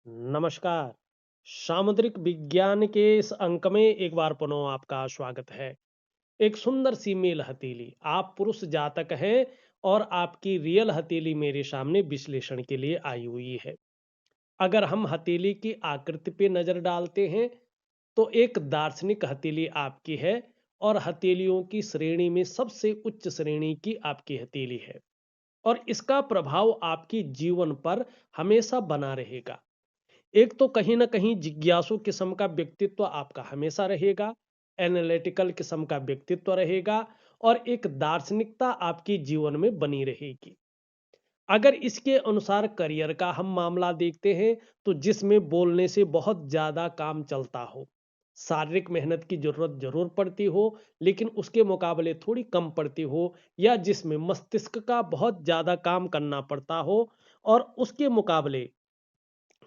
नमस्कार। सामुद्रिक विज्ञान के इस अंक में एक बार पुनः आपका स्वागत है। एक सुंदर सी मेल हथेली, आप पुरुष जातक हैं और आपकी रियल हथेली मेरे सामने विश्लेषण के लिए आई हुई है। अगर हम हथेली की आकृति पे नजर डालते हैं, तो एक दार्शनिक हथेली आपकी है और हथेलियों की श्रेणी में सबसे उच्च श्रेणी की आपकी हथेली है। और इसका प्रभाव आपकी जीवन पर हमेशा बना रहेगा। एक तो कहीं न कहीं जिज्ञासु किस्म का व्यक्तित्व आपका हमेशा रहेगा, एनालिटिकल किस्म का व्यक्तित्व रहेगा और एक दार्शनिकता आपके जीवन में बनी रहेगी। अगर इसके अनुसार करियर का हम मामला देखते हैं, तो जिसमें बोलने से बहुत ज़्यादा काम चलता हो, शारीरिक मेहनत की ज़रूरत ज़रूर पड़ती हो, लेकिन उसके मुकाबले थोड़ी कम पड़ती हो, या जिसमें मस्तिष्क का बहुत ज़्यादा काम करना पड़ता हो और उसके मुकाबले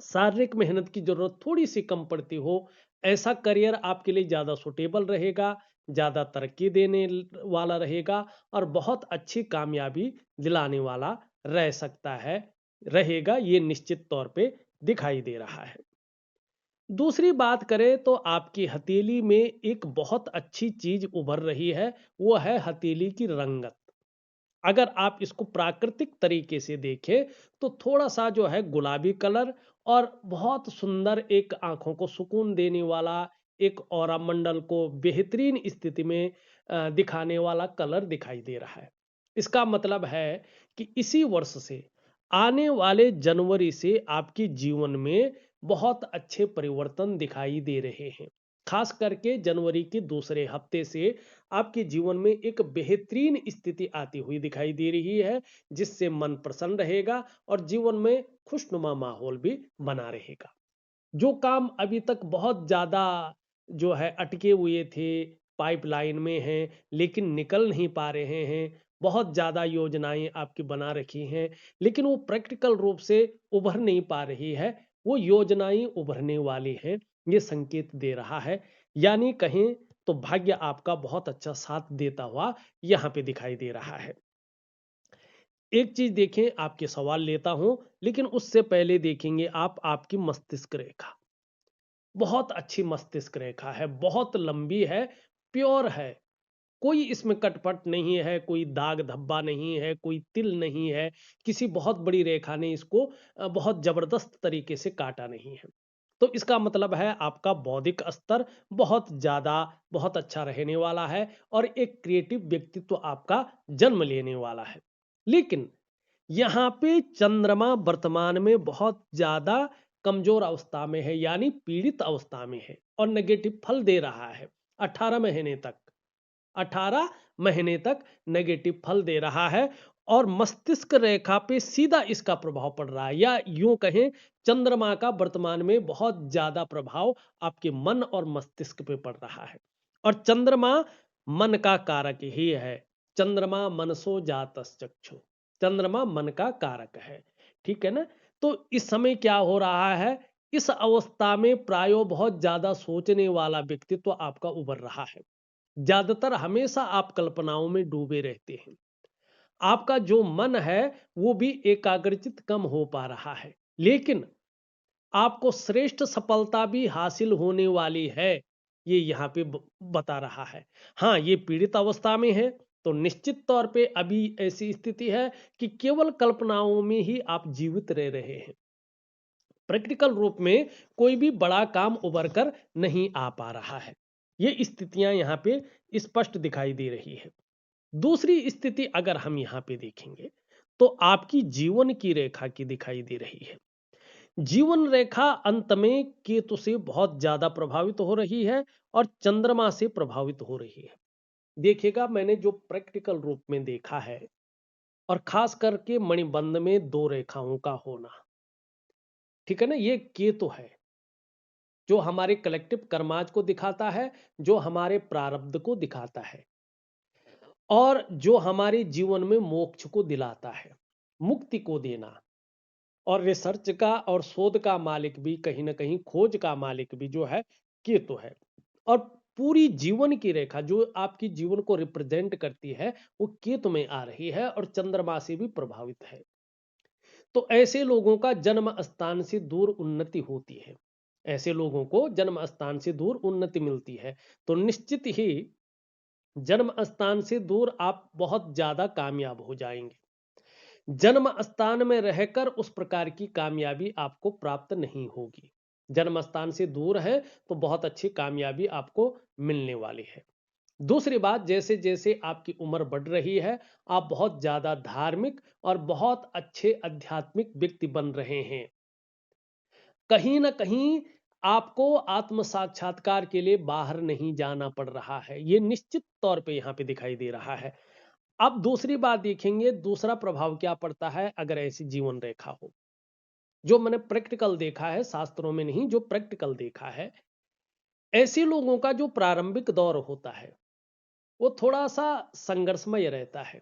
शारीरिक मेहनत की जरूरत थोड़ी सी कम पड़ती हो, ऐसा करियर आपके लिए ज्यादा सुटेबल रहेगा, ज्यादा तरक्की देने वाला रहेगा और बहुत अच्छी कामयाबी दिलाने वाला रह सकता है, रहेगा। ये निश्चित तौर पे दिखाई दे रहा है। दूसरी बात करें तो आपकी हथेली में एक बहुत अच्छी चीज उभर रही है, वो है हथेली की रंगत। अगर आप इसको प्राकृतिक तरीके से देखें, तो थोड़ा सा जो है गुलाबी कलर और बहुत सुंदर एक आंखों को सुकून देने वाला, एक ऑरा मंडल को बेहतरीन स्थिति में दिखाने वाला कलर दिखाई दे रहा है। इसका मतलब है कि इसी वर्ष से, आने वाले जनवरी से आपके जीवन में बहुत अच्छे परिवर्तन दिखाई दे रहे हैं। खास करके जनवरी के दूसरे हफ्ते से आपके जीवन में एक बेहतरीन स्थिति आती हुई दिखाई दे रही है, जिससे मन प्रसन्न रहेगा और जीवन में खुशनुमा माहौल भी बना रहेगा। जो काम अभी तक बहुत ज़्यादा जो है अटके हुए थे, पाइपलाइन में हैं, लेकिन निकल नहीं पा रहे हैं, बहुत ज़्यादा योजनाएँ आपकी बना रखी हैं, लेकिन वो प्रैक्टिकल रूप से उभर नहीं पा रही है, वो योजनाएँ उभरने वाली हैं, ये संकेत दे रहा है। यानी कहें तो भाग्य आपका बहुत अच्छा साथ देता हुआ यहाँ पे दिखाई दे रहा है। एक चीज़ देखें, आपके सवाल लेता हूँ, लेकिन उससे पहले देखेंगे आप आपकी मस्तिष्क रेखा। बहुत अच्छी मस्तिष्क रेखा है, बहुत लंबी है, प्योर है। कोई इसमें कटपट नहीं है, कोई दाग धब्बा नहीं है, कोई तिल नहीं है, किसी बहुत बड़ी रेखा ने इसको बहुत जबरदस्त तरीके से काटा नहीं है। तो इसका मतलब है आपका बौद्धिक स्तर बहुत ज़्यादा, बहुत अच्छा रहने वाला है और एक क्रिएटिव व्यक्तित्व आपका जन्म लेने वाला है। लेकिन यहाँ पे चंद्रमा वर्तमान में बहुत ज़्यादा कमज़ोर अवस्था में है, यानी पीड़ित अवस्था में है और नेगेटिव फल दे रहा है 18 महीने तक। 18 महीने तक नेगेटिव फल दे रहा है और मस्तिष्क रेखा पे सीधा इसका प्रभाव पड़ रहा है, या यूं कहें, चंद्रमा का वर्तमान में बहुत ज्यादा प्रभाव आपके मन और मस्तिष्क पे पड़ रहा है। और चंद्रमा मन का कारक ही है। चंद्रमा मनसो जातस् चक्षु। चंद्रमा मन का कारक है। ठीक है ना? तो इस समय क्या हो रहा है, इस अवस्था में प्रायो बहुत ज्यादा सोचने वाला व्यक्तित्व आपका उभर रहा है। ज्यादातर हमेशा आप कल्पनाओं में डूबे रहते हैं। आपका जो मन है वो भी एकाग्रचित कम हो पा रहा है, लेकिन आपको श्रेष्ठ सफलता भी हासिल होने वाली है, ये यहाँ पे बता रहा है। हाँ, ये पीड़ित अवस्था में है, तो निश्चित तौर पे अभी ऐसी स्थिति है कि केवल कल्पनाओं में ही आप जीवित रह रहे हैं। प्रैक्टिकल रूप में कोई भी बड़ा काम उभर कर नहीं आ पा रहा है। ये स्थितियां यहाँ पे स्पष्ट दिखाई दे रही है। दूसरी स्थिति अगर हम यहाँ पे देखेंगे, तो आपकी जीवन की रेखा की दिखाई दे रही है। जीवन रेखा अंत में केतु से बहुत ज्यादा प्रभावित हो रही है और चंद्रमा से प्रभावित हो रही है। देखिएगा, मैंने जो प्रैक्टिकल रूप में देखा है, और खास करके मणिबंध में दो रेखाओं का होना, ठीक है ना, ये केतु है जो हमारे कलेक्टिव कर्माज को दिखाता है, जो हमारे प्रारब्ध को दिखाता है और जो हमारे जीवन में मोक्ष को दिलाता है, मुक्ति को देना। और रिसर्च का और शोध का मालिक भी, कहीं ना कहीं खोज का मालिक भी जो है, केतु है। और पूरी जीवन की रेखा जो आपकी जीवन को रिप्रेजेंट करती है, वो केतु में आ रही है और चंद्रमा से भी प्रभावित है। तो ऐसे लोगों का जन्म स्थान से दूर उन्नति होती है, ऐसे लोगों को जन्म स्थान से दूर उन्नति मिलती है। तो निश्चित ही जन्म स्थान से दूर आप बहुत ज्यादा कामयाब हो जाएंगे। जन्म स्थान में रहकर उस प्रकार की कामयाबी आपको प्राप्त नहीं होगी। जन्म स्थान से दूर है तो बहुत अच्छी कामयाबी आपको मिलने वाली है। दूसरी बात, जैसे जैसे आपकी उम्र बढ़ रही है, आप बहुत ज्यादा धार्मिक और बहुत अच्छे आध्यात्मिक व्यक्ति बन रहे हैं। कहीं ना कहीं आपको आत्म साक्षात्कार के लिए बाहर नहीं जाना पड़ रहा है, ये निश्चित तौर पे यहां पे दिखाई दे रहा है। अब दूसरी बात देखेंगे, दूसरा प्रभाव क्या पड़ता है अगर ऐसी जीवन रेखा हो। जो मैंने प्रैक्टिकल देखा है, शास्त्रों में नहीं, जो प्रैक्टिकल देखा है, ऐसे लोगों का जो प्रारंभिक दौर होता है वो थोड़ा सा संघर्षमय रहता है।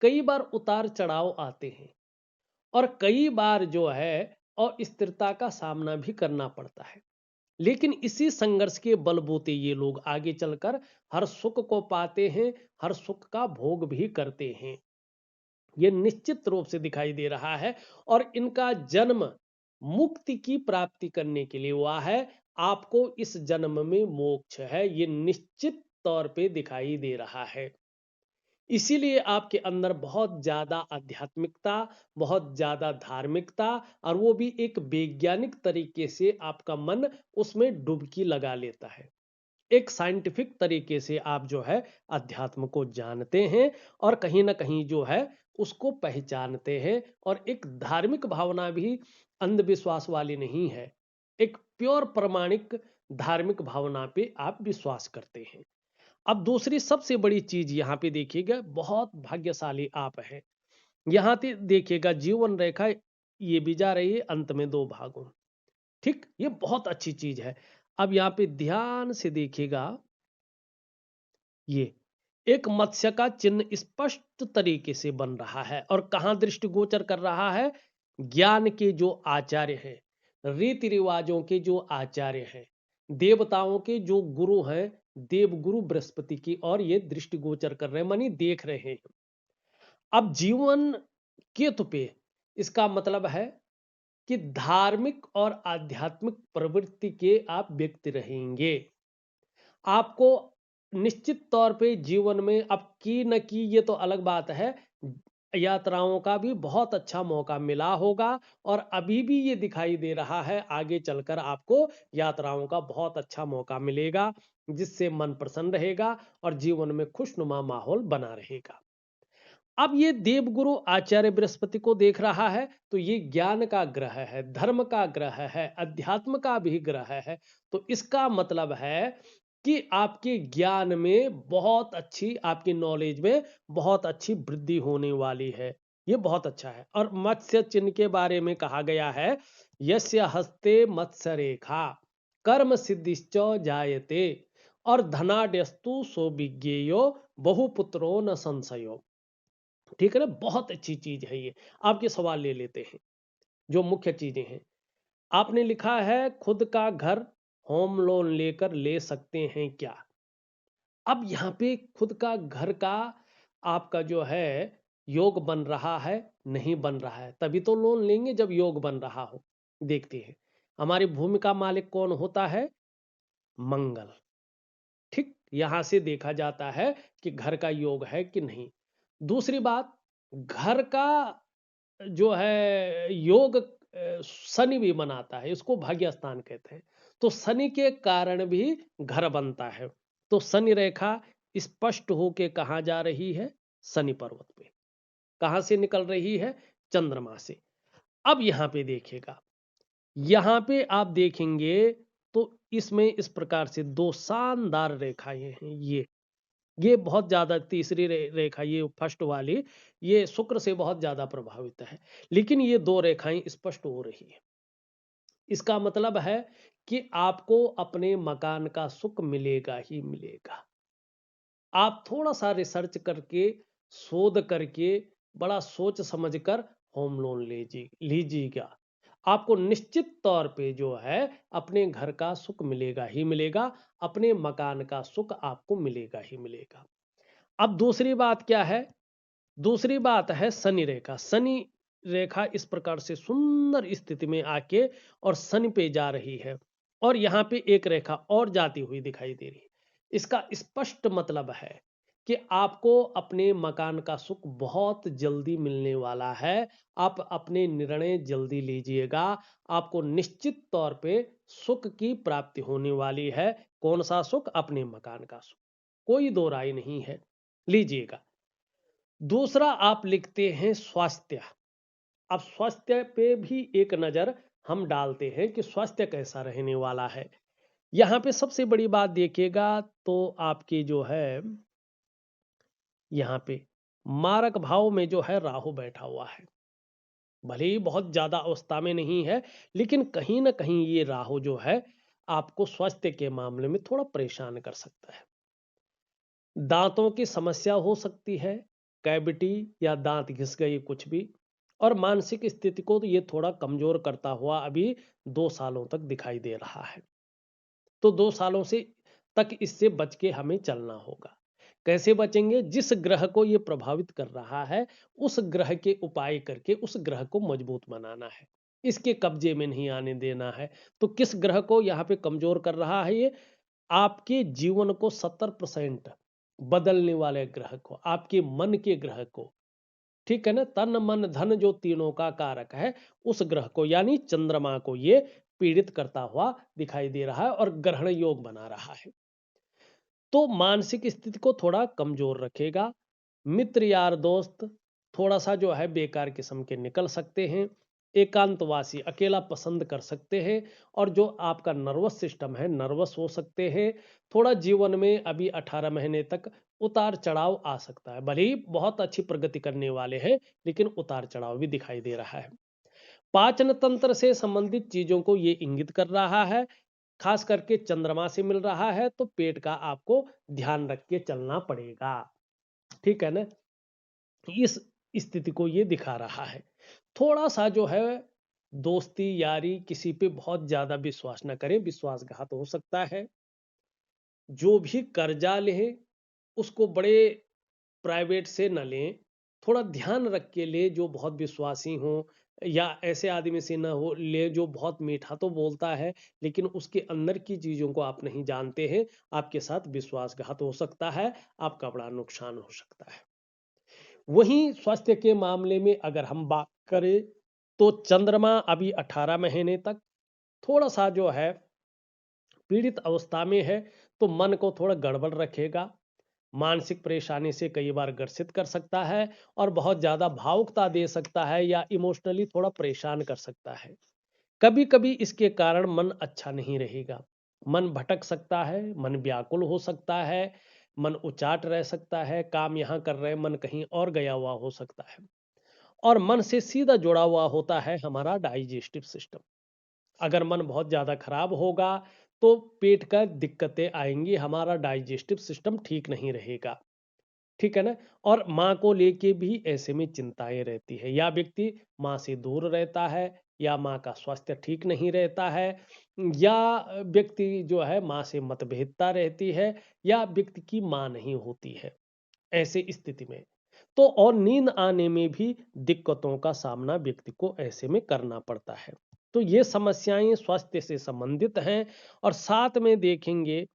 कई बार उतार चढ़ाव आते हैं और कई बार जो है अस्थिरता का सामना भी करना पड़ता है। लेकिन इसी संघर्ष के बलबूते ये लोग आगे चलकर हर सुख को पाते हैं, हर सुख का भोग भी करते हैं। ये निश्चित रूप से दिखाई दे रहा है। और इनका जन्म मुक्ति की प्राप्ति करने के लिए हुआ है। आपको इस जन्म में मोक्ष है, ये निश्चित तौर पे दिखाई दे रहा है। इसीलिए आपके अंदर बहुत ज्यादा आध्यात्मिकता, बहुत ज्यादा धार्मिकता, और वो भी एक वैज्ञानिक तरीके से आपका मन उसमें डुबकी लगा लेता है। एक साइंटिफिक तरीके से आप जो है अध्यात्म को जानते हैं और कहीं ना कहीं जो है उसको पहचानते हैं। और एक धार्मिक भावना भी अंधविश्वास वाली नहीं है, एक प्योर प्रमाणिक धार्मिक भावना पे आप विश्वास करते हैं। अब दूसरी सबसे बड़ी चीज यहाँ पे देखिएगा, बहुत भाग्यशाली आप हैं। यहाँ पे देखिएगा जीवन रेखा ये भी जा रही है अंत में 2 भागों में। ठीक, ये बहुत अच्छी चीज है। अब यहाँ पे ध्यान से देखिएगा, ये एक मत्स्य का चिन्ह स्पष्ट तरीके से बन रहा है और कहां दृष्टिगोचर कर रहा है। ज्ञान के जो आचार्य हैं, रीति रिवाजों के जो आचार्य हैं, देवताओं के जो गुरु हैं, देवगुरु बृहस्पति की और ये दृष्टिगोचर कर रहे हैं, मानी देख रहे हैं। अब जीवन केतु पे इसका मतलब है कि धार्मिक और आध्यात्मिक प्रवृत्ति के आप व्यक्ति रहेंगे। आपको निश्चित तौर पे जीवन में अब की न की ये तो अलग बात है, यात्राओं का भी बहुत अच्छा मौका मिला होगा। और अभी भी ये दिखाई दे रहा है आगे चलकर आपको यात्राओं का बहुत अच्छा मौका मिलेगा, जिससे मन प्रसन्न रहेगा और जीवन में खुशनुमा माहौल बना रहेगा। अब ये देवगुरु आचार्य बृहस्पति को देख रहा है तो ये ज्ञान का ग्रह है, धर्म का ग्रह है, अध्यात्म का भी ग्रह है। तो इसका मतलब है कि आपके ज्ञान में बहुत अच्छी, आपकी नॉलेज में बहुत अच्छी वृद्धि होने वाली है। ये बहुत अच्छा है। और मत्स्य चिन्ह के बारे में कहा गया है, यस्य हस्ते मत्स्य रेखा कर्म सिद्धिश्च जायते और धनाड्यस्तु सो विज्ञेयो बहुपुत्रो न संशयो। ठीक है ना, बहुत अच्छी चीज है ये। आपके सवाल ले लेते हैं, जो मुख्य चीजें हैं। आपने लिखा है खुद का घर होम लोन लेकर ले सकते हैं क्या। अब यहाँ पे खुद का घर का आपका जो है योग बन रहा है, नहीं बन रहा है, तभी तो लोन लेंगे जब योग बन रहा हो। देखते हैं हमारी भूमि का मालिक कौन होता है, मंगल। ठीक, यहां से देखा जाता है कि घर का योग है कि नहीं। दूसरी बात, घर का जो है योग शनि भी बनाता है, इसको भाग्य स्थान कहते हैं। तो शनि के कारण भी घर बनता है। तो शनि रेखा स्पष्ट होके कहां जा रही है, शनि पर्वत पे। कहां से निकल रही है, चंद्रमा से। अब यहां पे देखिएगा, यहां पे आप देखेंगे तो इसमें इस प्रकार से 2 शानदार रेखाएं हैं। ये बहुत ज्यादा, तीसरी रेखा ये फर्स्ट वाली, ये शुक्र से बहुत ज्यादा प्रभावित है। लेकिन ये 2 रेखाएं स्पष्ट हो रही है। इसका मतलब है कि आपको अपने मकान का सुख मिलेगा ही मिलेगा। आप थोड़ा सा रिसर्च करके, शोध करके, बड़ा सोच समझकर होम लोन लीजिएगा। आपको निश्चित तौर पे जो है अपने घर का सुख मिलेगा ही मिलेगा, अपने मकान का सुख आपको मिलेगा ही मिलेगा। अब दूसरी बात क्या है, दूसरी बात है शनि रेखा। शनि रेखा इस प्रकार से सुंदर स्थिति में आके और शनि पे जा रही है और यहाँ पे एक रेखा और जाती हुई दिखाई दे रही है। इसका स्पष्ट मतलब है कि आपको अपने मकान का सुख बहुत जल्दी मिलने वाला है। आप अपने निर्णय जल्दी लीजिएगा। आपको निश्चित तौर पे सुख की प्राप्ति होने वाली है। कौन सा सुख? अपने मकान का सुख। कोई दो राय नहीं है। लीजिएगा। दूसरा आप लिखते हैं स्वास्थ्य। अब स्वास्थ्य पे भी एक नजर हम डालते हैं कि स्वास्थ्य कैसा रहने वाला है। यहाँ पे सबसे बड़ी बात देखिएगा तो आपकी जो है यहाँ पे मारक भाव में जो है राहु बैठा हुआ है। भले ही बहुत ज्यादा अवस्था में नहीं है, लेकिन कहीं ना कहीं ये राहु जो है आपको स्वास्थ्य के मामले में थोड़ा परेशान कर सकता है। दांतों की समस्या हो सकती है, कैविटी या दांत घिस गई कुछ भी। और मानसिक स्थिति को तो ये थोड़ा कमजोर करता हुआ अभी 2 सालों तक दिखाई दे रहा है। तो 2 सालों से तक इससे बच के हमें चलना होगा। कैसे बचेंगे? जिस ग्रह को ये प्रभावित कर रहा है उस ग्रह के उपाय करके उस ग्रह को मजबूत बनाना है। इसके कब्जे में नहीं आने देना है। तो किस ग्रह को यहाँ पे कमजोर कर रहा है ये? आपके जीवन को 70% बदलने वाले ग्रह को, आपके मन के ग्रह को। ठीक है ना? तन मन धन जो तीनों का कारक है उस ग्रह को यानी चंद्रमा को ये पीड़ित करता हुआ दिखाई दे रहा है और ग्रहण योग बना रहा है। तो मानसिक स्थिति को थोड़ा कमजोर रखेगा। मित्र यार दोस्त थोड़ा सा जो है बेकार किस्म के निकल सकते हैं। एकांतवासी अकेला पसंद कर सकते हैं। और जो आपका नर्वस सिस्टम है नर्वस हो सकते हैं। थोड़ा जीवन में अभी 18 महीने तक उतार चढ़ाव आ सकता है। भले ही बहुत अच्छी प्रगति करने वाले हैं, लेकिन उतार चढ़ाव भी दिखाई दे रहा है। पाचन तंत्र से संबंधित चीजों को ये इंगित कर रहा है। खास करके चंद्रमा से मिल रहा है तो पेट का आपको ध्यान रख के चलना पड़ेगा। ठीक है ना? इस स्थिति को ये दिखा रहा है। थोड़ा सा जो है दोस्ती यारी किसी पे बहुत ज्यादा विश्वास ना करें, विश्वासघात हो सकता है। जो भी कर्जा लें उसको बड़े प्राइवेट से न लें। थोड़ा ध्यान रख के ले, जो बहुत विश्वासी हो या ऐसे आदमी से ना हो ले जो बहुत मीठा तो बोलता है लेकिन उसके अंदर की चीजों को आप नहीं जानते हैं। आपके साथ विश्वासघात हो सकता है, आपका बड़ा नुकसान हो सकता है। वहीं स्वास्थ्य के मामले में अगर हम बात करें तो चंद्रमा अभी 18 महीने तक थोड़ा सा जो है पीड़ित अवस्था में है। तो मन को थोड़ा गड़बड़ रखेगा। मानसिक परेशानी से कई बार ग्रसित कर सकता है और बहुत ज्यादा भावुकता दे सकता है या इमोशनली थोड़ा परेशान कर सकता है। कभी कभी इसके कारण मन अच्छा नहीं रहेगा। मन भटक सकता है, मन व्याकुल हो सकता है, मन उचाट रह सकता है, काम यहाँ कर रहे मन कहीं और गया हुआ हो सकता है। और मन से सीधा जुड़ा हुआ होता है हमारा डाइजेस्टिव सिस्टम। अगर मन बहुत ज्यादा खराब होगा तो पेट का दिक्कतें आएंगी, हमारा डाइजेस्टिव सिस्टम ठीक नहीं रहेगा। ठीक है ना? और माँ को लेके भी ऐसे में चिंताएं रहती है। या व्यक्ति माँ से दूर रहता है, या माँ का स्वास्थ्य ठीक नहीं रहता है, या व्यक्ति जो है माँ से मतभेदता रहती है, या व्यक्ति की माँ नहीं होती है ऐसे स्थिति में। तो और नींद आने में भी दिक्कतों का सामना व्यक्ति को ऐसे में करना पड़ता है। तो ये समस्याएं स्वास्थ्य से संबंधित हैं। और साथ में देखेंगे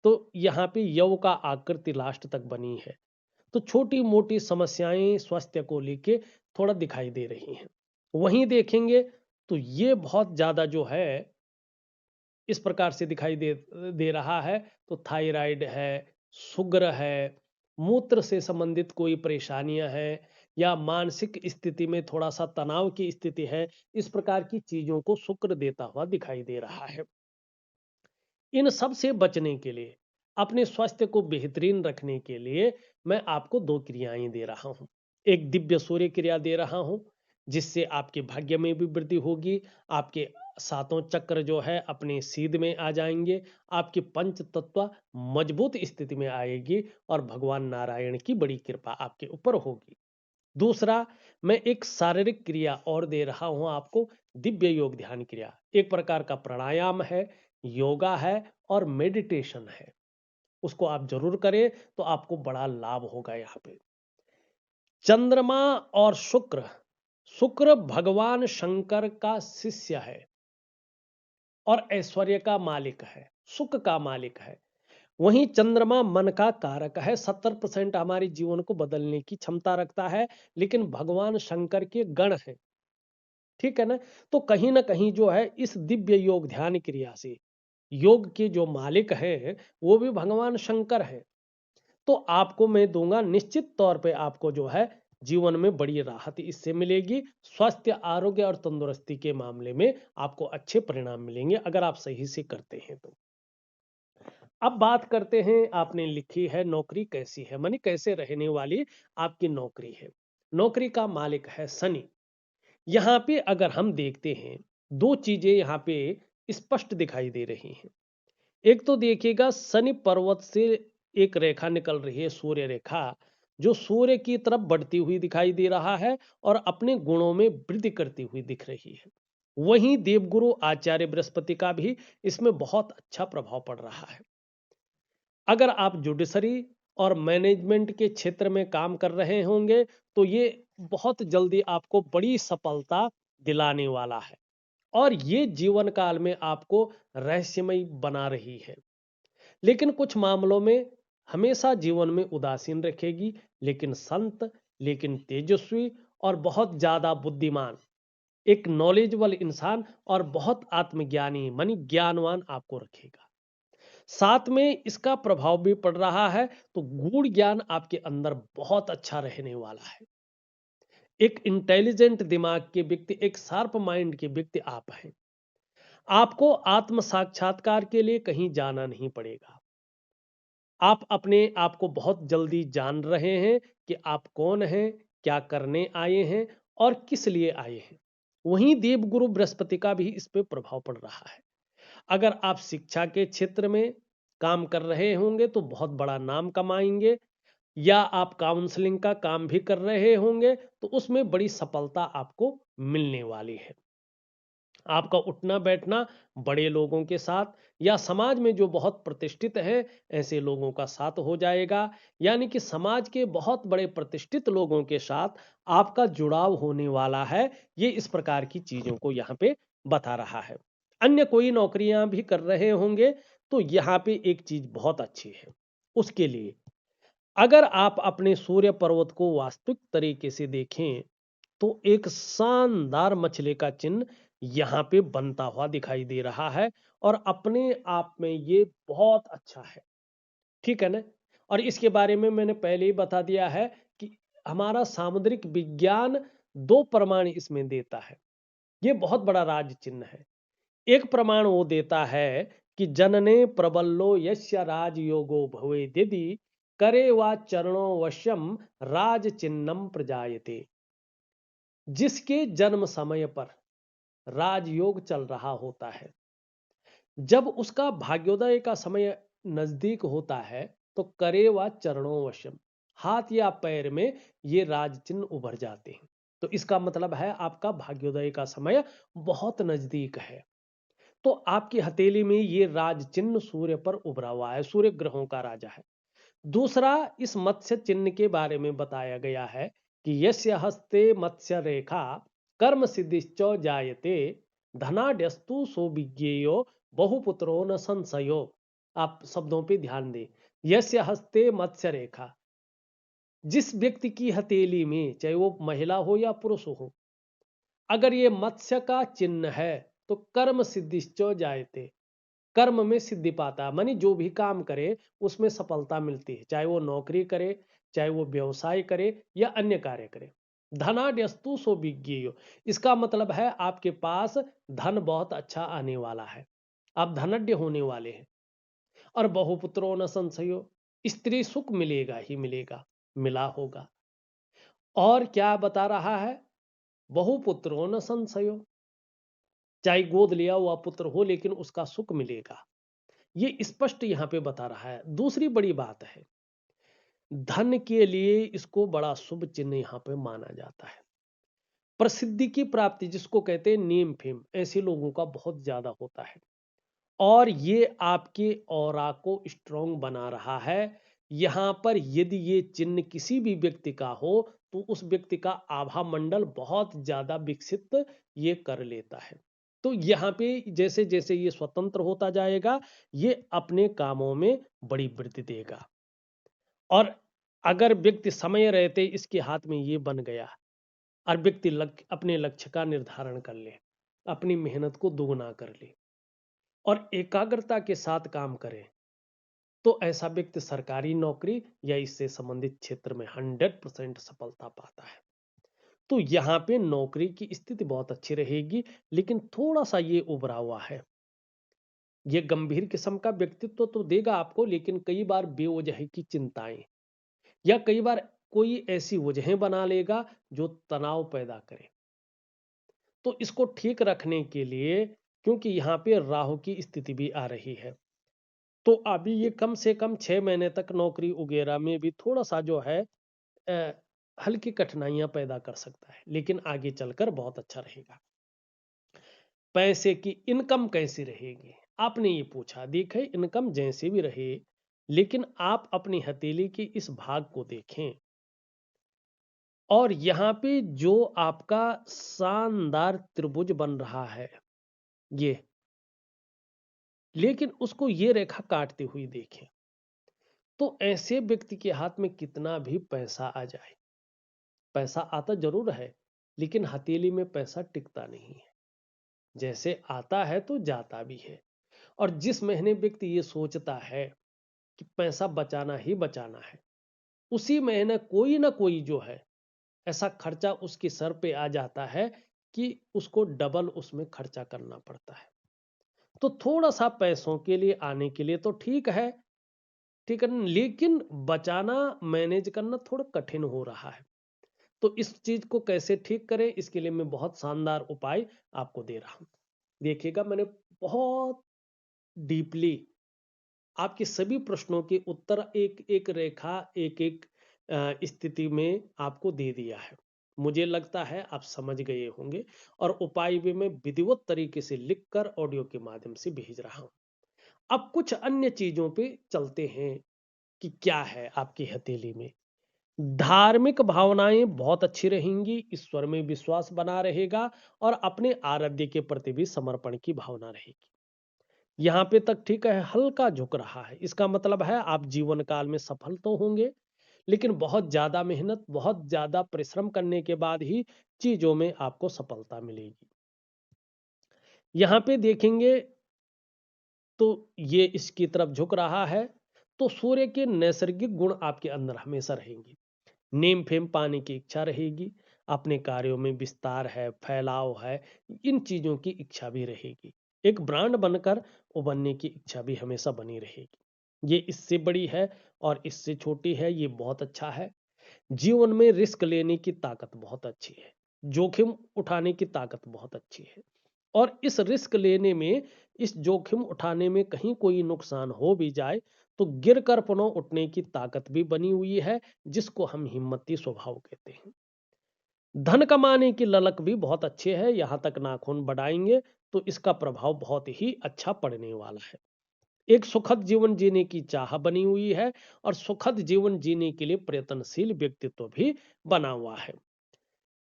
तो यहाँ पे यव का आकृति लास्ट तक बनी है। तो छोटी मोटी समस्याएं स्वास्थ्य को लेके थोड़ा दिखाई दे रही हैं। वहीं देखेंगे तो ये बहुत ज्यादा जो है इस प्रकार से दिखाई दे दे रहा है। तो थायराइड है, शुगर है, मूत्र से संबंधित कोई परेशानियां हैं, या मानसिक स्थिति में थोड़ा सा तनाव की स्थिति है। इस प्रकार की चीजों को शुक्र देता हुआ दिखाई दे रहा है। इन सब से बचने के लिए, अपने स्वास्थ्य को बेहतरीन रखने के लिए मैं आपको 2 क्रियाएं दे रहा हूं। एक दिव्य सूर्य क्रिया दे रहा हूं जिससे आपके भाग्य में भी वृद्धि होगी। आपके सातों चक्र जो है अपने सीध में आ जाएंगे। आपकी पंच तत्व मजबूत स्थिति में आएगी और भगवान नारायण की बड़ी कृपा आपके ऊपर होगी। दूसरा, मैं एक शारीरिक क्रिया और दे रहा हूं आपको, दिव्य योग ध्यान क्रिया। एक प्रकार का प्राणायाम है, योगा है और मेडिटेशन है। उसको आप जरूर करें तो आपको बड़ा लाभ होगा। यहाँ पे चंद्रमा और शुक्र शुक्र भगवान शंकर का शिष्य है और ऐश्वर्य का मालिक है, सुख का मालिक है। वहीं चंद्रमा मन का कारक है, 70% हमारे जीवन को बदलने की क्षमता रखता है, लेकिन भगवान शंकर के गण है। ठीक है ना? तो कहीं ना कहीं जो है इस दिव्य योग ध्यान क्रिया से योग के जो मालिक हैं वो भी भगवान शंकर हैं। तो आपको मैं दूंगा, निश्चित तौर पे आपको जो है जीवन में बड़ी राहत इससे मिलेगी। स्वास्थ्य, आरोग्य और तंदुरुस्ती के मामले में आपको अच्छे परिणाम मिलेंगे अगर आप सही से करते हैं तो। अब बात करते हैं, आपने लिखी है नौकरी कैसी है, मानी कैसे रहने वाली आपकी नौकरी है। नौकरी का मालिक है शनि। यहाँ पे अगर हम देखते हैं, दो चीजें यहाँ पे स्पष्ट दिखाई दे रही हैं। एक तो देखिएगा, शनि पर्वत से एक रेखा निकल रही है, सूर्य रेखा, जो सूर्य की तरफ बढ़ती हुई दिखाई दे रहा है और अपने गुणों में वृद्धि करती हुई दिख रही है। वहीं देवगुरु आचार्य बृहस्पति का भी इसमें बहुत अच्छा प्रभाव पड़ रहा है। अगर आप जुडिशरी और मैनेजमेंट के क्षेत्र में काम कर रहे होंगे तो ये बहुत जल्दी आपको बड़ी सफलता दिलाने वाला है और ये जीवन काल में आपको रहस्यमय बना रही है। लेकिन कुछ मामलों में हमेशा जीवन में उदासीन रखेगी, लेकिन संत, लेकिन तेजस्वी और बहुत ज्यादा बुद्धिमान, एक नॉलेजेबल इंसान और बहुत आत्मज्ञानी मानी ज्ञानवान आपको रखेगा। साथ में इसका प्रभाव भी पड़ रहा है, तो गूढ़ ज्ञान आपके अंदर बहुत अच्छा रहने वाला है। एक इंटेलिजेंट दिमाग के व्यक्ति, एक शार्प माइंड के व्यक्ति आप हैं। आपको आत्म साक्षात्कार के लिए कहीं जाना नहीं पड़ेगा। आप अपने आप को बहुत जल्दी जान रहे हैं कि आप कौन हैं, क्या करने आए हैं और किस लिए आए हैं। वहीं देवगुरु बृहस्पति का भी इस पे प्रभाव पड़ रहा है। अगर आप शिक्षा के क्षेत्र में काम कर रहे होंगे तो बहुत बड़ा नाम कमाएंगे, या आप काउंसलिंग का काम भी कर रहे होंगे तो उसमें बड़ी सफलता आपको मिलने वाली है। आपका उठना बैठना बड़े लोगों के साथ या समाज में जो बहुत प्रतिष्ठित है ऐसे लोगों का साथ हो जाएगा। यानी कि समाज के बहुत बड़े प्रतिष्ठित लोगों के साथ आपका जुड़ाव होने वाला है। ये इस प्रकार की चीजों को यहाँ पे बता रहा है। अन्य कोई नौकरियां भी कर रहे होंगे तो यहाँ पे एक चीज बहुत अच्छी है उसके लिए, अगर आप अपने सूर्य पर्वत को वास्तविक तरीके से देखें तो एक शानदार मछली का चिन्ह यहाँ पे बनता हुआ दिखाई दे रहा है और अपने आप में ये बहुत अच्छा है। ठीक है ना? और इसके बारे में मैंने पहले ही बता दिया है कि हमारा सामुद्रिक विज्ञान दो प्रमाण इसमें देता है। ये बहुत बड़ा राज चिन्ह है। एक प्रमाण वो देता है कि जनने प्रबल्लो यस्य राजयोगो भवेद्यदि यदि करे वा चरणो वश्यम राज चिन्हम प्रजायते। जिसके जन्म समय पर राजयोग चल रहा होता है, जब उसका भाग्योदय का समय नजदीक होता है तो करे व चरणों वशम, हाथ या पैर में ये राज चिन्ह उभर जाते हैं। तो इसका मतलब है आपका भाग्योदय का समय बहुत नजदीक है। तो आपकी हथेली में ये राज चिन्ह सूर्य पर उभरा हुआ है, सूर्य ग्रहों का राजा है। दूसरा, इस मत्स्य चिन्ह के बारे में बताया गया है कि यस्य हस्ते मत्स्य रेखा कर्म सिद्धिश्च जायते धनाड्यस्तु सौविज्ञेयो बहुपुत्रो न संशयो। आप शब्दों पे ध्यान दें। यस्य हस्ते मत्स्य रेखा, जिस व्यक्ति की हथेली में, चाहे वो महिला हो या पुरुष हो, अगर ये मत्स्य का चिन्ह है तो कर्म सिद्धिश्च जायते, कर्म में सिद्धि पाता, मानी जो भी काम करे उसमें सफलता मिलती है, चाहे वो नौकरी करे, चाहे वो व्यवसाय करे या अन्य कार्य करे। धनाड्यस्तु सो विज्ञेयो, इसका मतलब है आपके पास धन बहुत अच्छा आने वाला है, आप धनाढ्य होने वाले हैं। और बहुपुत्रो न संशयो, स्त्री सुख मिलेगा ही मिलेगा, मिला होगा। और क्या बता रहा है, बहुपुत्रो न संशयो, चाहे गोद लिया हुआ पुत्र हो लेकिन उसका सुख मिलेगा, ये स्पष्ट यहां पे बता रहा है। दूसरी बड़ी बात है, धन के लिए इसको बड़ा शुभ चिन्ह यहां पे माना जाता है। प्रसिद्धि की प्राप्ति, जिसको कहते हैं नेम फेम, ऐसे लोगों का बहुत ज्यादा होता है और ये आपके ऑरा को स्ट्रॉन्ग बना रहा है। यहां पर यदि ये चिन्ह किसी भी व्यक्ति का हो तो उस व्यक्ति का आभा मंडल बहुत ज्यादा विकसित ये कर लेता है। तो यहाँ पे जैसे जैसे ये स्वतंत्र होता जाएगा, ये अपने कामों में बड़ी वृद्धि देगा। और अगर व्यक्ति समय रहते इसके हाथ में ये बन गया और व्यक्ति अपने लक्ष्य का निर्धारण कर ले, अपनी मेहनत को दोगुना कर ले और एकाग्रता के साथ काम करे, तो ऐसा व्यक्ति सरकारी नौकरी या इससे संबंधित क्षेत्र में 100% सफलता पाता है। तो यहाँ पे नौकरी की स्थिति बहुत अच्छी रहेगी, लेकिन थोड़ा सा ये उभरा हुआ है। ये गंभीर किस्म का व्यक्तित्व तो देगा आपको, लेकिन कई बार बेवजह की चिंताएं या कई बार कोई ऐसी वजहें बना लेगा जो तनाव पैदा करे। तो इसको ठीक रखने के लिए, क्योंकि यहाँ पे राहु की स्थिति भी आ रही है, तो अभी ये कम से कम 6 महीने तक नौकरी वगैरह में भी थोड़ा सा जो है अ, हल्की कठिनाइयां पैदा कर सकता है, लेकिन आगे चलकर बहुत अच्छा रहेगा। पैसे की इनकम कैसी रहेगी, आपने ये पूछा। देखें, इनकम जैसी भी रहे, लेकिन आप अपनी हथेली के इस भाग को देखें और यहाँ पे जो आपका शानदार त्रिभुज बन रहा है ये, लेकिन उसको ये रेखा काटते हुए देखें, तो ऐसे व्यक्ति के हाथ में कितना भी पैसा आ जाए, पैसा आता जरूर है, लेकिन हथेली में पैसा टिकता नहीं है। जैसे आता है तो जाता भी है। और जिस महीने व्यक्ति ये सोचता है कि पैसा बचाना ही बचाना है, उसी महीने कोई ना कोई जो है ऐसा खर्चा उसके सर पे आ जाता है कि उसको डबल उसमें खर्चा करना पड़ता है। तो थोड़ा सा पैसों के लिए आने के लिए तो ठीक है, ठीक है, लेकिन बचाना मैनेज करना थोड़ा कठिन हो रहा है। तो इस चीज को कैसे ठीक करें, इसके लिए मैं बहुत शानदार उपाय आपको दे रहा हूं। देखिएगा, मैंने बहुत डीपली आपके सभी प्रश्नों के उत्तर एक एक रेखा, एक एक स्थिति में आपको दे दिया है। मुझे लगता है आप समझ गए होंगे, और उपाय भी मैं विधिवत तरीके से लिखकर ऑडियो के माध्यम से भेज रहा हूं। अब कुछ अन्य चीजों पे चलते हैं कि क्या है आपकी हथेली में। धार्मिक भावनाएं बहुत अच्छी रहेंगी, ईश्वर में विश्वास बना रहेगा और अपने आराध्य के प्रति भी समर्पण की भावना रहेगी। यहाँ पे तक ठीक है, हल्का झुक रहा है, इसका मतलब है आप जीवन काल में सफल तो होंगे, लेकिन बहुत ज्यादा मेहनत, बहुत ज्यादा परिश्रम करने के बाद ही चीजों में आपको सफलता मिलेगी। यहाँ पे देखेंगे तो ये इसकी तरफ झुक रहा है, तो सूर्य के नैसर्गिक गुण आपके अंदर हमेशा रहेंगे। नेम फेम पाने की इच्छा रहेगी, अपने कार्यों में विस्तार है, फैलाव है, इन चीजों की इच्छा भी रहेगी। एक ब्रांड बनकर उभरने की इच्छा भी हमेशा बनी रहेगी। ये इससे बड़ी है और इससे छोटी है, ये बहुत अच्छा है। जीवन में रिस्क लेने की ताकत बहुत अच्छी है, जोखिम उठाने की ताकत बहुत अच्छी है। और इस रिस्क लेने में, इस जोखिम उठाने में कहीं कोई नुकसान हो भी जाए तो गिर कर पुनः उठने की ताकत भी बनी हुई है, जिसको हम हिम्मती स्वभाव कहते हैं। धन कमाने की ललक भी बहुत अच्छे है, यहां तक नाखून बढ़ाएंगे तो इसका प्रभाव बहुत ही अच्छा पड़ने वाला है। एक सुखद जीवन जीने की चाह बनी हुई है और सुखद जीवन जीने के लिए प्रयत्नशील व्यक्तित्व भी बना हुआ है।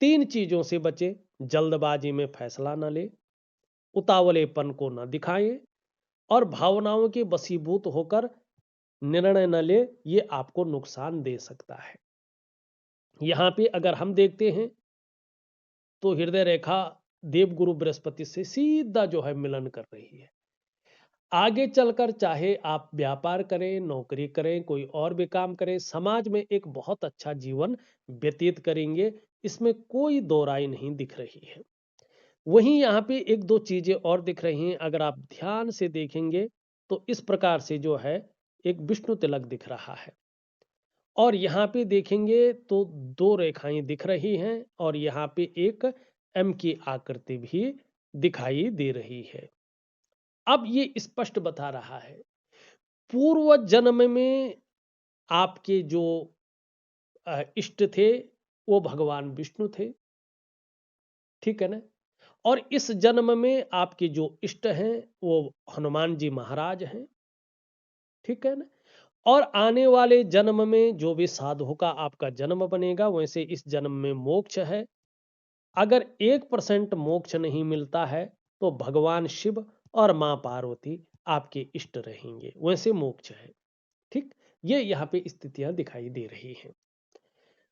तीन चीजों से बचे: जल्दबाजी में फैसला न ले, उतावलेपन को न दिखाएं और भावनाओं के वशीभूत होकर निर्णय न ले, ये आपको नुकसान दे सकता है। यहां पे अगर हम देखते हैं तो हृदय रेखा देवगुरु बृहस्पति से सीधा जो है मिलन कर रही है। आगे चलकर चाहे आप व्यापार करें, नौकरी करें, कोई और भी काम करें, समाज में एक बहुत अच्छा जीवन व्यतीत करेंगे, इसमें कोई दो राय नहीं दिख रही है। वहीं यहाँ पे एक दो चीजें और दिख रही हैं, अगर आप ध्यान से देखेंगे तो इस प्रकार से जो है एक विष्णु तिलक दिख रहा है, और यहाँ पे देखेंगे तो दो रेखाएं दिख रही हैं, और यहाँ पे एक एम की आकृति भी दिखाई दे रही है। अब ये स्पष्ट बता रहा है, पूर्व जन्म में आपके जो इष्ट थे वो भगवान विष्णु थे, ठीक है ना। और इस जन्म में आपके जो इष्ट हैं वो हनुमान जी महाराज हैं, ठीक है ना। और आने वाले जन्म में जो भी साधु का आपका जन्म बनेगा, वैसे इस जन्म में मोक्ष है। अगर 1% मोक्ष नहीं मिलता है तो भगवान शिव और मां पार्वती आपके इष्ट रहेंगे, वैसे मोक्ष है। ठीक, ये यहाँ पे स्थितियां दिखाई दे रही हैं।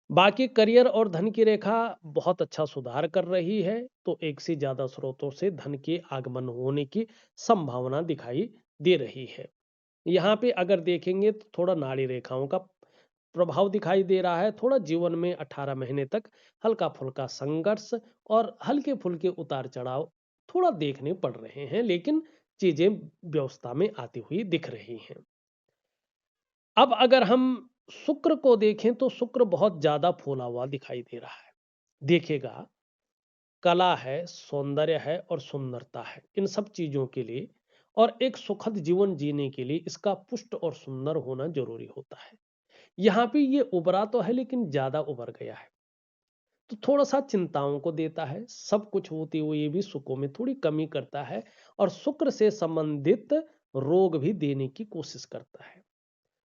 बाकी करियर और धन की रेखा बहुत अच्छा सुधार कर रही है, तो एक से ज्यादा स्रोतों से धन के आगमन होने की संभावना दिखाई दे रही है। यहाँ पे अगर देखेंगे तो थोड़ा नाड़ी रेखाओं का प्रभाव दिखाई दे रहा है। थोड़ा जीवन में 18 महीने तक हल्का फुल्का संघर्ष और हल्के फुल्के उतार चढ़ाव थोड़ा देखने पड़ रहे हैं, लेकिन चीजें व्यवस्था में आती हुई दिख रही हैं। अब अगर हम शुक्र को देखें तो शुक्र बहुत ज्यादा फूला हुआ दिखाई दे रहा है। देखिएगा, कला है, सौंदर्य है और सुंदरता है, इन सब चीजों के लिए और एक सुखद जीवन जीने के लिए इसका पुष्ट और सुंदर होना जरूरी होता है। यहाँ पे ये उभरा तो है, लेकिन ज्यादा उभर गया है, तो थोड़ा सा चिंताओं को देता है। सब कुछ होते हुए भी सुखों में थोड़ी कमी करता है और शुक्र से संबंधित रोग भी देने की कोशिश करता है।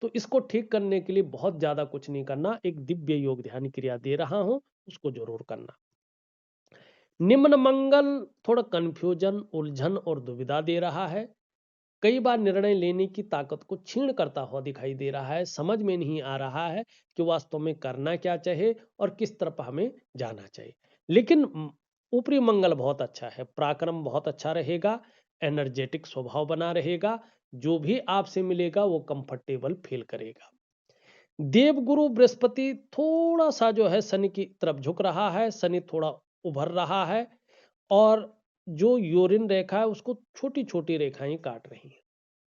तो इसको ठीक करने के लिए बहुत ज्यादा कुछ नहीं करना, एक दिव्य योग ध्यान क्रिया दे रहा हूं, उसको जरूर करना। निम्न मंगल थोड़ा कंफ्यूजन, उलझन और दुविधा दे रहा है। कई बार निर्णय लेने की ताकत को क्षीण करता हुआ दिखाई दे रहा है। समझ में नहीं आ रहा है कि वास्तव में करना क्या चाहिए और किस तरफ हमें जाना चाहिए। लेकिन ऊपरी मंगल बहुत अच्छा है, पराक्रम बहुत अच्छा रहेगा, एनर्जेटिक स्वभाव बना रहेगा, जो भी आपसे मिलेगा वो कंफर्टेबल फील करेगा। देवगुरु बृहस्पति थोड़ा सा जो है शनि की तरफ झुक रहा है, शनि थोड़ा उभर रहा है और जो यूरिन रेखा है उसको छोटी छोटी रेखाएं काट रही हैं।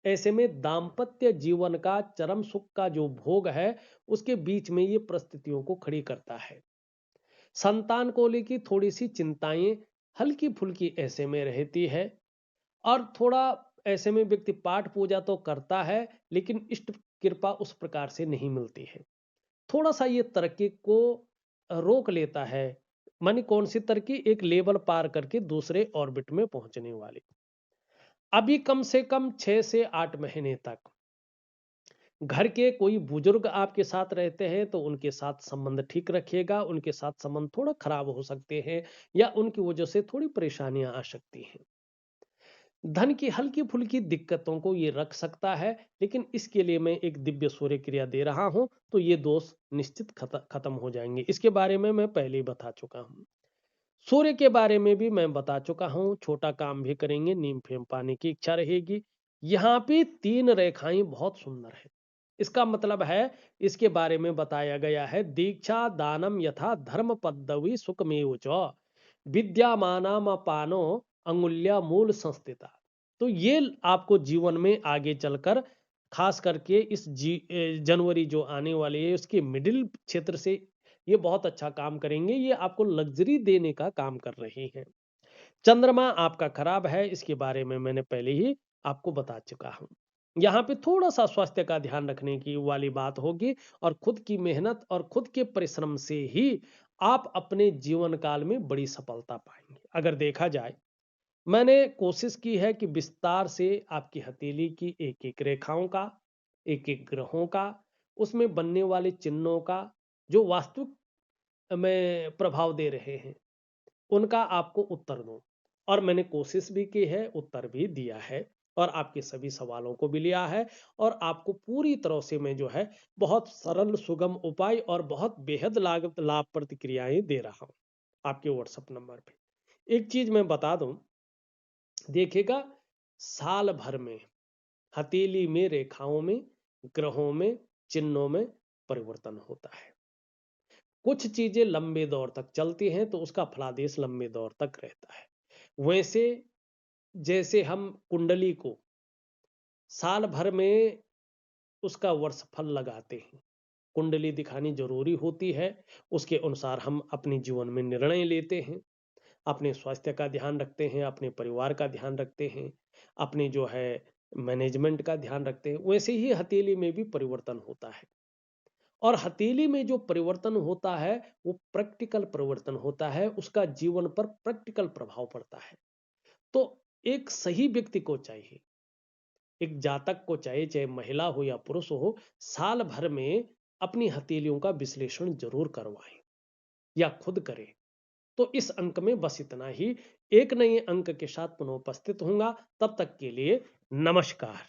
ऐसे में दाम्पत्य जीवन का चरम सुख का जो भोग है उसके बीच में ये परिस्थितियों को खड़ी करता है। संतान को लेकर थोड़ी सी चिंताएं हल्की फुल्की ऐसे में रहती है और थोड़ा ऐसे में व्यक्ति पाठ पूजा तो करता है, लेकिन इष्ट कृपा उस प्रकार से नहीं मिलती है। थोड़ा सा ये तरक्की को रोक लेता है। मानी कौन सी तरक्की? एक लेवल पार करके दूसरे ऑर्बिट में पहुंचने वाली। अभी कम से कम 6 से 8 महीने तक घर के कोई बुजुर्ग आपके साथ रहते हैं तो उनके साथ संबंध ठीक रखिएगा। उनके साथ संबंध थोड़ा खराब हो सकते हैं या उनकी वजह से थोड़ी परेशानियां आ सकती हैं। धन की हल्की फुल्की दिक्कतों को ये रख सकता है, लेकिन इसके लिए मैं एक दिव्य सूर्य क्रिया दे रहा हूं, तो ये दोष निश्चित खत्म हो जाएंगे। इसके बारे में मैं पहले ही बता चुका हूं। सूर्य के बारे में भी मैं बता चुका हूं। छोटा काम भी करेंगे, नीम फेम पाने की इच्छा रहेगी। यहाँ पे 3 रेखाएं बहुत सुंदर है। इसका मतलब है, इसके बारे में बताया गया है, दीक्षा दानम यथा धर्म पदवी सुखमेव च विद्यामानाम पानो अंगुल्या मूल संस्थिता। तो ये आपको जीवन में आगे चलकर, खास करके इस जनवरी जो आने वाली है उसके मिडिल क्षेत्र से ये बहुत अच्छा काम करेंगे। ये आपको लग्जरी देने का काम कर रहे हैं। चंद्रमा आपका खराब है, इसके बारे में मैंने पहले ही आपको बता चुका हूं। यहाँ पे थोड़ा सा स्वास्थ्य का ध्यान रखने की वाली बात होगी और खुद की मेहनत और खुद के परिश्रम से ही आप अपने जीवन काल में बड़ी सफलता पाएंगे। अगर देखा जाए, मैंने कोशिश की है कि विस्तार से आपकी हथेली की एक एक रेखाओं का, एक एक ग्रहों का, उसमें बनने वाले चिन्हों का जो वास्तविक में प्रभाव दे रहे हैं उनका आपको उत्तर दूं। और मैंने कोशिश भी की है, उत्तर भी दिया है और आपके सभी सवालों को भी लिया है और आपको पूरी तरह से मैं जो है बहुत सरल सुगम उपाय और बहुत बेहद लाभ प्रतिक्रियाएं दे रहा हूं आपके व्हाट्सएप नंबर पे। एक चीज मैं बता दूं, देखिएगा, साल भर में हथेली में रेखाओं में, ग्रहों में, चिन्हों में परिवर्तन होता है। कुछ चीजें लंबे दौर तक चलती हैं तो उसका फलादेश लंबे दौर तक रहता है। वैसे जैसे हम कुंडली को साल भर में उसका वर्षफल लगाते हैं, कुंडली दिखानी जरूरी होती है। उसके अनुसार हम अपने जीवन में निर्णय लेते हैं, अपने स्वास्थ्य का ध्यान रखते हैं, अपने परिवार का ध्यान रखते हैं, अपने जो है मैनेजमेंट का ध्यान रखते हैं। वैसे ही हथेली में भी परिवर्तन होता है और हथेली में जो परिवर्तन होता है वो प्रैक्टिकल परिवर्तन होता है, उसका जीवन पर प्रैक्टिकल प्रभाव पड़ता है। तो एक सही व्यक्ति को चाहिए एक जातक को चाहे चाहे महिला हो या पुरुष हो, साल भर में अपनी हथेलियों का विश्लेषण जरूर करवाएं या खुद करें। तो इस अंक में बस इतना ही। एक नए अंक के साथ पुनः उपस्थित होऊंगा। तब तक के लिए नमस्कार।